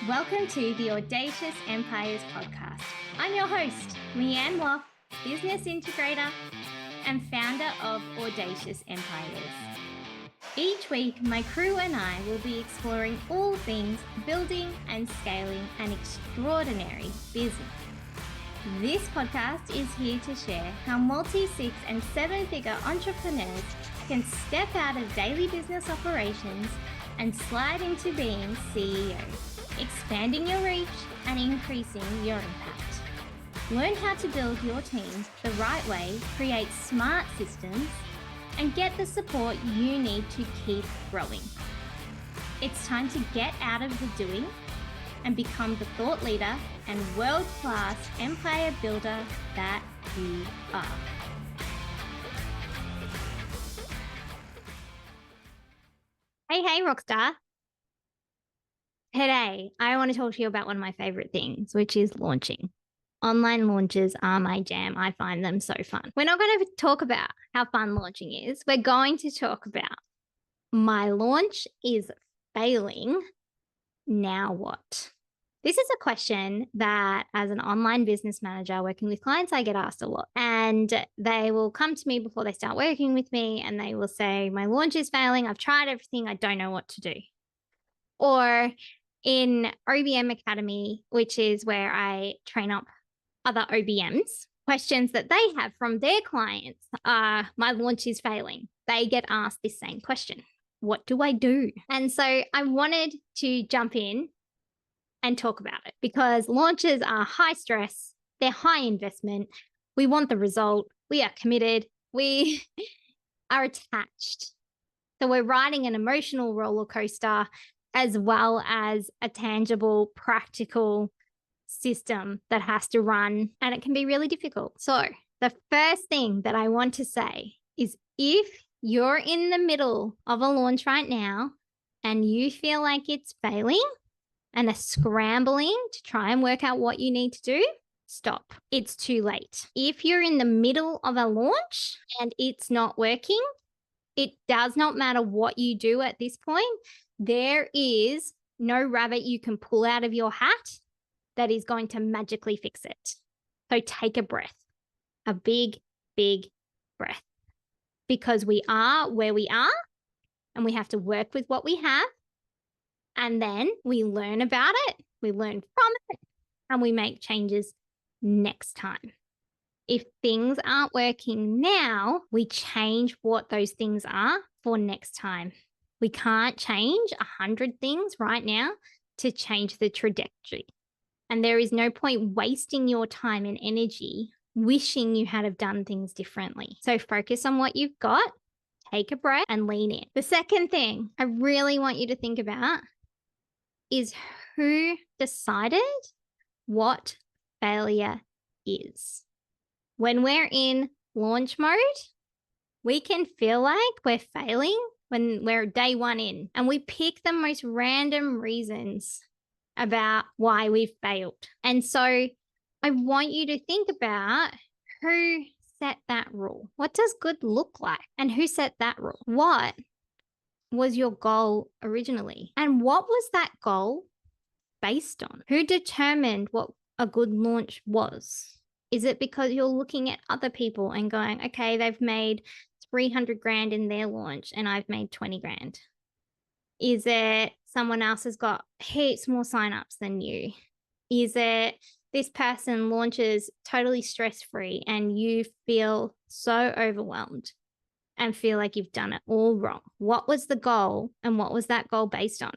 Welcome to the Audacious Empires podcast. I'm your host, Leanne Woff, business integrator and founder of Audacious Empires. Each week, my crew and I will be exploring all things building and scaling an extraordinary business. This podcast is here to share how multi-6 and 7-figure entrepreneurs can step out of daily business operations and slide into being CEO, expanding your reach and increasing your impact. Learn how to build your team the right way, create smart systems, and get the support you need to keep growing. It's time to get out of the doing and become the thought leader and world-class empire builder that you are. Hey, Rockstar. Today, I want to talk to you about one of my favorite things, which is launching. Online launches are my jam. I find them so fun. We're not going to talk about how fun launching is. We're going to talk about my launch is failing. Now what? This is a question that as an online business manager working with clients, I get asked a lot. And they will come to me before they start working with me and they will say, my launch is failing. I've tried everything. I don't know what to do. Or in OBM Academy, which is where I train up other OBMs, questions that they have from their clients are, my launch is failing. They get asked this same question. What do I do? And so I wanted to jump in and talk about it because launches are high stress. They're high investment. We want the result. We are committed. We are attached. So we're riding an emotional roller coaster as well as a tangible, practical system that has to run, and it can be really difficult. So the first thing that I want to say is if you're in the middle of a launch right now and you feel like it's failing and are scrambling to try and work out what you need to do, stop. It's too late. If you're in the middle of a launch and it's not working, it does not matter what you do at this point. There is no rabbit you can pull out of your hat that is going to magically fix it. So take a breath, a big, big breath, because we are where we are and we have to work with what we have. And then we learn about it, we learn from it, and we make changes next time. If things aren't working now, we change what those things are for next time. We can't change 100 things right now to change the trajectory. And there is no point wasting your time and energy wishing you had have done things differently. So focus on what you've got, take a breath and lean in. The second thing I really want you to think about is who decided what failure is. When we're in launch mode, we can feel like we're failing when we're day one in, and we pick the most random reasons about why we've failed. And so I want you to think about who set that rule. What does good look like? And who set that rule? What was your goal originally? And what was that goal based on? Who determined what a good launch was? Is it because you're looking at other people and going, okay, they've made 300 grand in their launch and I've made 20 grand? Is it someone else has got heaps more signups than you? Is it this person launches totally stress-free and you feel so overwhelmed and feel like you've done it all wrong? What was the goal and what was that goal based on?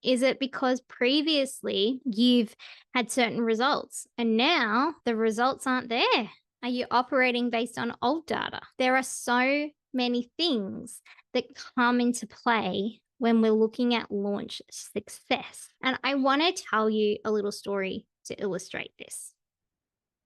Is it because previously you've had certain results and now the results aren't there? Are you operating based on old data? There are so many things that come into play when we're looking at launch success. And I want to tell you a little story to illustrate this.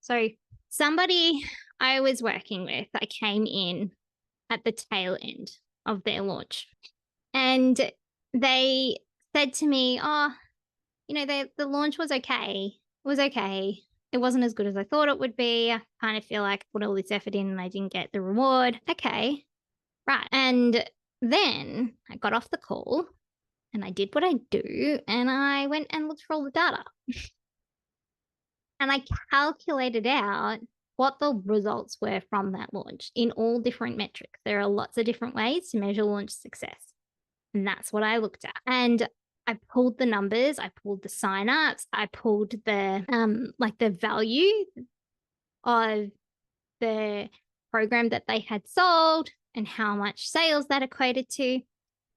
So somebody I was working with, I came in at the tail end of their launch and they said to me, the launch was okay. It was okay. It wasn't as good as I thought it would be. I kind of feel like I put all this effort in and I didn't get the reward. Okay, right. And then I got off the call And I did what I do, and I went and looked for all the data. And I calculated out what the results were from that launch in all different metrics. There are lots of different ways to measure launch success. And that's what I looked at. And I pulled the numbers, I pulled the signups, I pulled the value of the program that they had sold and how much sales that equated to.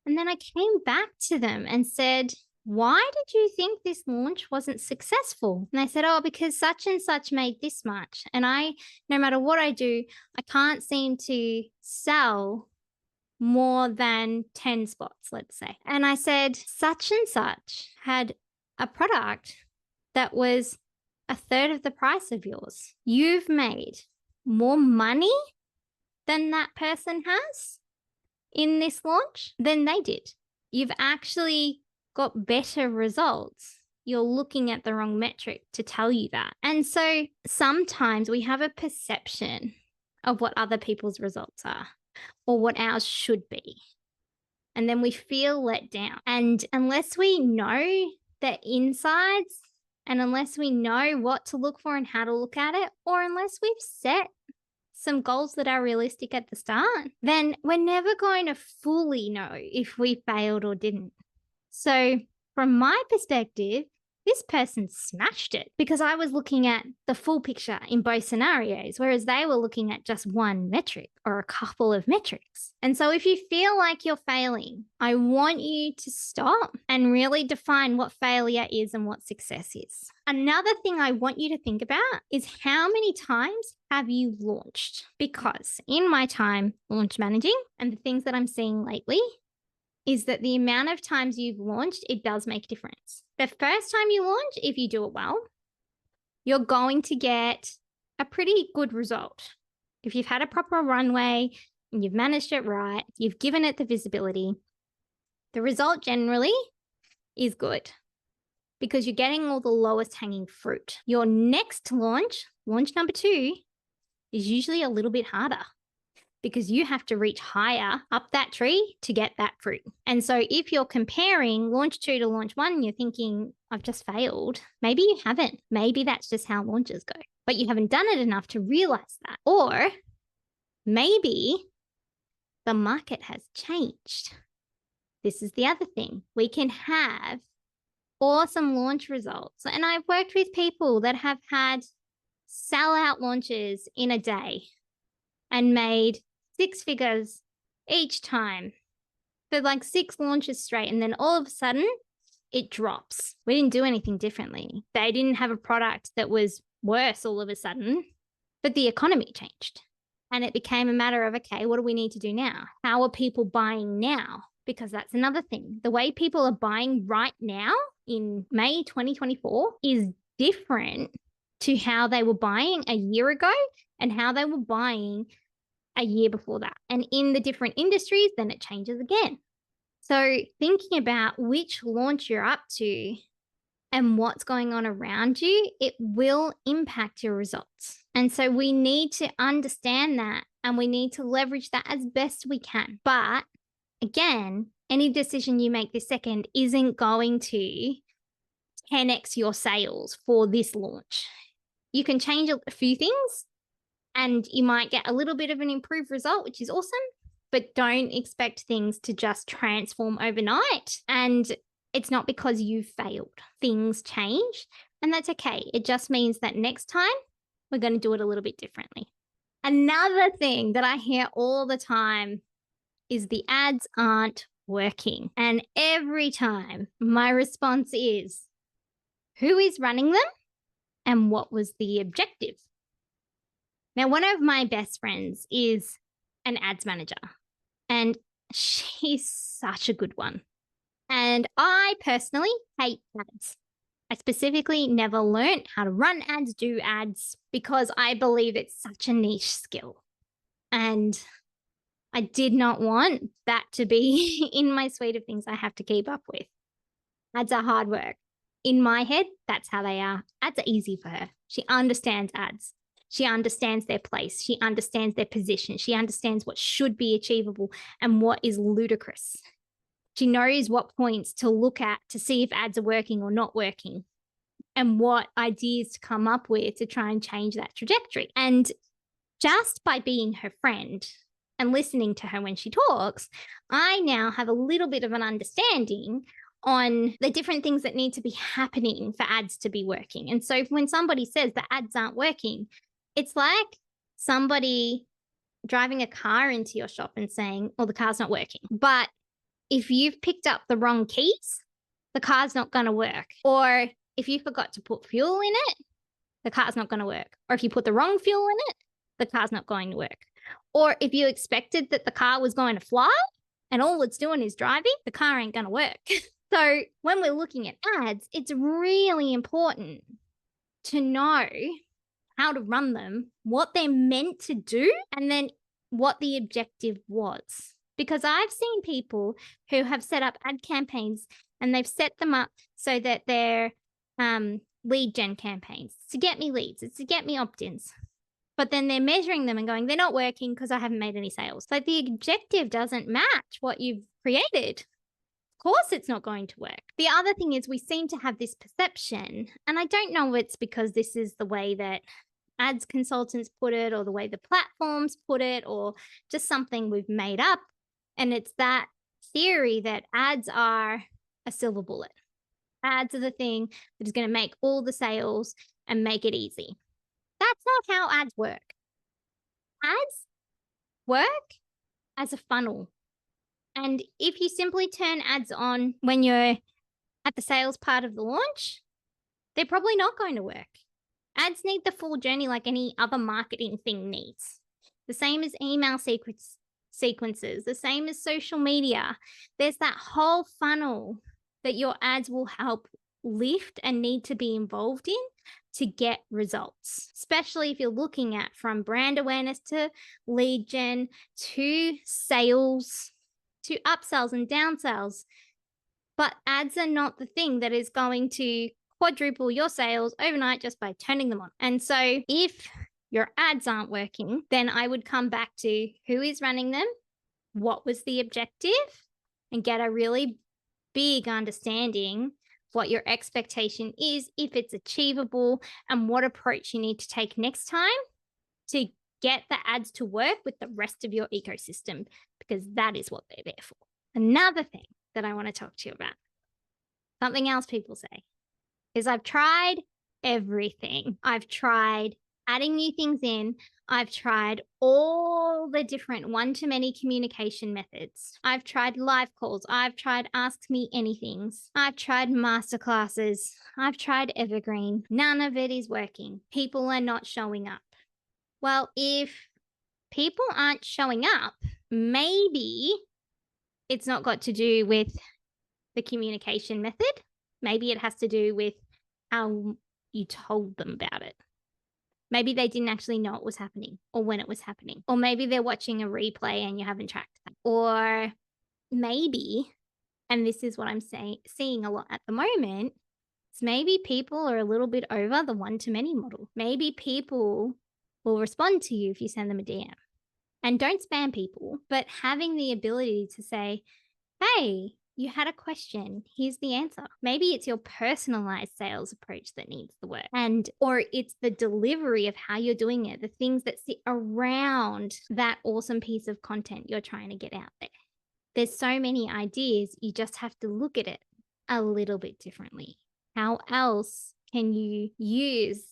And then I came back to them and said, why did you think this launch wasn't successful? And they said, oh, because such and such made this much. And no matter what I do, I can't seem to sell more than 10 spots, let's say. And I said, such and such had a product that was a third of the price of yours. You've made more money than that person has in this launch than they did. You've actually got better results. You're looking at the wrong metric to tell you that. And so sometimes we have a perception of what other people's results are or what ours should be. And then we feel let down. And unless we know the insides and unless we know what to look for and how to look at it, or unless we've set some goals that are realistic at the start, then we're never going to fully know if we failed or didn't. So from my perspective, this person smashed it because I was looking at the full picture in both scenarios, whereas they were looking at just one metric or a couple of metrics. And so if you feel like you're failing, I want you to stop and really define what failure is and what success is. Another thing I want you to think about is how many times have you launched? Because in my time launch managing and the things that I'm seeing lately, is that the amount of times you've launched, it does make a difference. The first time you launch, if you do it well, you're going to get a pretty good result. If you've had a proper runway and you've managed it right, you've given it the visibility, the result generally is good because you're getting all the lowest hanging fruit. Your next launch number 2, is usually a little bit harder, because you have to reach higher up that tree to get that fruit. And so if you're comparing launch 2 to launch 1, you're thinking, I've just failed. Maybe you haven't. Maybe that's just how launches go, but you haven't done it enough to realize that. Or maybe the market has changed. This is the other thing. We can have awesome launch results. And I've worked with people that have had sellout launches in a day and made 6 figures each time for like 6 launches straight. And then all of a sudden it drops. We didn't do anything differently. They didn't have a product that was worse all of a sudden, but the economy changed. And it became a matter of, okay, what do we need to do now? How are people buying now? Because that's another thing. The way people are buying right now in May 2024 is different to how they were buying a year ago and how they were buying a year before that. And in the different industries, then it changes again. So thinking about which launch you're up to and what's going on around you, it will impact your results. And so we need to understand that and we need to leverage that as best we can. But again, any decision you make this second isn't going to 10x your sales for this launch. You can change a few things and you might get a little bit of an improved result, which is awesome, but don't expect things to just transform overnight. And it's not because you failed. Things change, and that's okay. It just means that next time we're going to do it a little bit differently. Another thing that I hear all the time is the ads aren't working. And every time my response is, who is running them and what was the objective? Now, one of my best friends is an ads manager, and she's such a good one. And I personally hate ads. I specifically never learned how to run ads, do ads, because I believe it's such a niche skill. And I did not want that to be in my suite of things I have to keep up with. Ads are hard work. In my head, that's how they are. Ads are easy for her. She understands ads. She understands their place. She understands their position. She understands what should be achievable and what is ludicrous. She knows what points to look at to see if ads are working or not working, and what ideas to come up with to try and change that trajectory. And just by being her friend and listening to her when she talks, I now have a little bit of an understanding on the different things that need to be happening for ads to be working. And so when somebody says the ads aren't working, it's like somebody driving a car into your shop and saying, well, the car's not working. But if you've picked up the wrong keys, the car's not going to work. Or if you forgot to put fuel in it, the car's not going to work. Or if you put the wrong fuel in it, the car's not going to work. Or if you expected that the car was going to fly and all it's doing is driving, the car ain't going to work. So when we're looking at ads, it's really important to know how to run them, what they're meant to do, and then what the objective was. Because I've seen people who have set up ad campaigns and they've set them up so that they're lead gen campaigns. It's to get me leads. It's to get me opt-ins. But then they're measuring them and going, they're not working because I haven't made any sales. Like the objective doesn't match what you've created. Of course it's not going to work. The other thing is we seem to have this perception, and I don't know if it's because this is the way that ads consultants put it or the way the platforms put it or just something we've made up. And it's that theory that ads are a silver bullet. Ads are the thing that is going to make all the sales and make it easy. That's not how ads work. Ads work as a funnel. And if you simply turn ads on when you're at the sales part of the launch, they're probably not going to work. Ads need the full journey like any other marketing thing needs. The same as email sequences, the same as social media. There's that whole funnel that your ads will help lift and need to be involved in to get results, especially if you're looking at from brand awareness to lead gen to sales to upsells and downsells. But ads are not the thing that is going to quadruple your sales overnight just by turning them on. And so if your ads aren't working, then I would come back to who is running them, what was the objective, and get a really big understanding what your expectation is, if it's achievable, and what approach you need to take next time to get the ads to work with the rest of your ecosystem, because that is what they're there for. Another thing that I want to talk to you about, something else people say, is I've tried everything. I've tried adding new things in. I've tried all the different one-to-many communication methods. I've tried live calls. I've tried Ask Me Anythings. I've tried masterclasses. I've tried Evergreen. None of it is working. People are not showing up. Well, if people aren't showing up, maybe it's not got to do with the communication method. Maybe it has to do with how you told them about it. Maybe they didn't actually know it was happening or when it was happening. Or maybe they're watching a replay and you haven't tracked that. Or maybe, and this is what I'm seeing a lot at the moment, is maybe people are a little bit over the one-to-many model. Maybe people will respond to you if you send them a DM. And don't spam people, but having the ability to say, hey, you had a question, here's the answer. Maybe it's your personalized sales approach that needs the work, or it's the delivery of how you're doing it, the things that sit around that awesome piece of content you're trying to get out there. There's so many ideas, you just have to look at it a little bit differently. How else can you use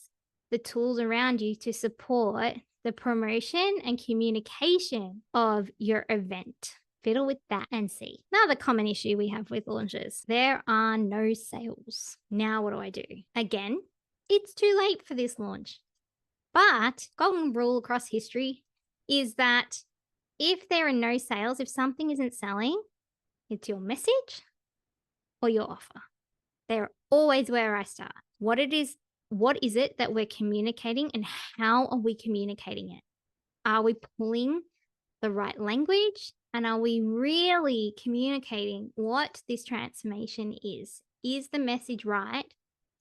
the tools around you to support the promotion and communication of your event? Fiddle with that and see. Another common issue we have with launches, there are no sales. Now what do I do? Again, it's too late for this launch. But golden rule across history is that if there are no sales, if something isn't selling, it's your message or your offer. They're always where I start. What is it that we're communicating, and how are we communicating it? Are we pulling the right language? And are we really communicating what this transformation is? Is the message right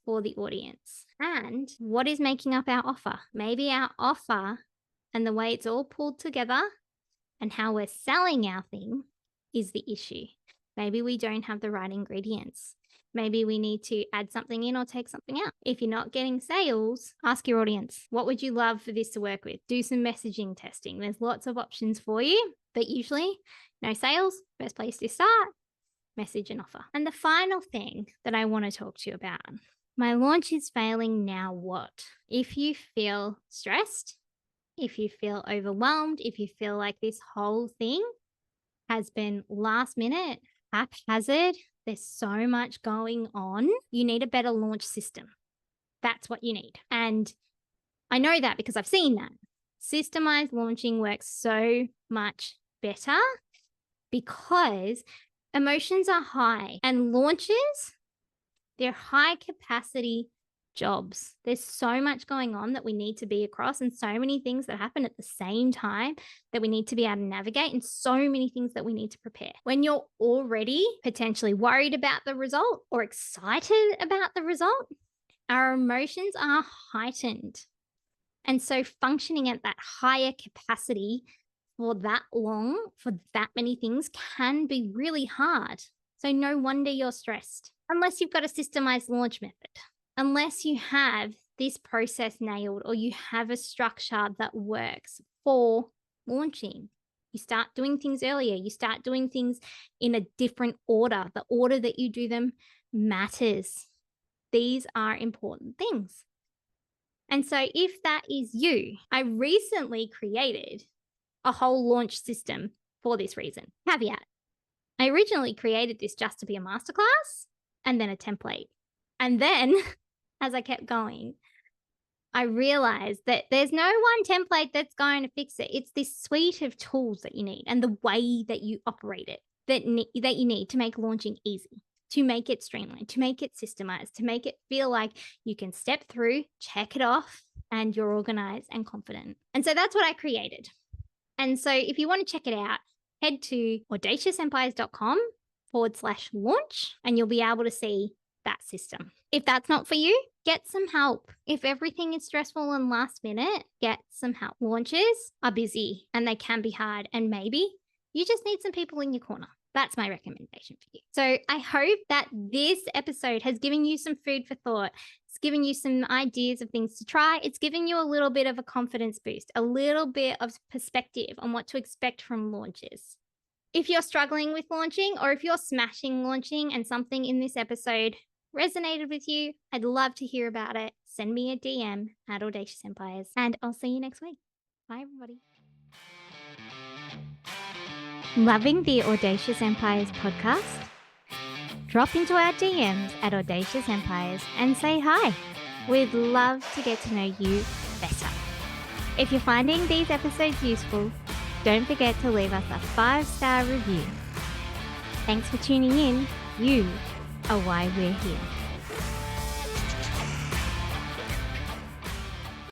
for the audience? And what is making up our offer? Maybe our offer and the way it's all pulled together and how we're selling our thing is the issue. Maybe we don't have the right ingredients. Maybe we need to add something in or take something out. If you're not getting sales, ask your audience, what would you love for this to work with? Do some messaging testing. There's lots of options for you, but usually no sales, best place to start, message and offer. And the final thing that I want to talk to you about, my launch is failing, now what? If you feel stressed, if you feel overwhelmed, if you feel like this whole thing has been last minute, haphazard, there's so much going on, you need a better launch system. That's what you need. And I know that because I've seen that. Systemized launching works so much better because emotions are high and launches, they're high capacity jobs. There's so much going on that we need to be across and so many things that happen at the same time that we need to be able to navigate and so many things that we need to prepare. When you're already potentially worried about the result or excited about the result, our emotions are heightened. And so functioning at that higher capacity for that long, for that many things can be really hard. So no wonder you're stressed unless you've got a systemized launch method. Unless you have this process nailed or you have a structure that works for launching. You start doing things earlier. You start doing things in a different order. The order that you do them matters. These are important things. And so if that is you, I recently created a whole launch system for this reason. Caveat. I originally created this just to be a masterclass and then a template. And then as I kept going, I realized that there's no one template that's going to fix it. It's this suite of tools that you need and the way that you operate it that you need to make launching easy, to make it streamlined, to make it systemized, to make it feel like you can step through, check it off, and you're organized and confident. And so that's what I created. And so if you want to check it out, head to audaciousempires.com/launch and you'll be able to see that system. If that's not for you, get some help. If everything is stressful and last minute, get some help. Launches are busy and they can be hard, and maybe you just need some people in your corner. That's my recommendation for you. So I hope that this episode has given you some food for thought. It's given you some ideas of things to try. It's given you a little bit of a confidence boost, a little bit of perspective on what to expect from launches. If you're struggling with launching or if you're smashing launching and something in this episode resonated with you, I'd love to hear about it. Send me a DM at Audacious Empires and I'll see you next week. Bye, everybody. Loving the Audacious Empires podcast? Drop into our DMs at Audacious Empires and say hi. We'd love to get to know you better. If you're finding these episodes useful, don't forget to leave us a 5-star review. Thanks for tuning in. You are why we're here.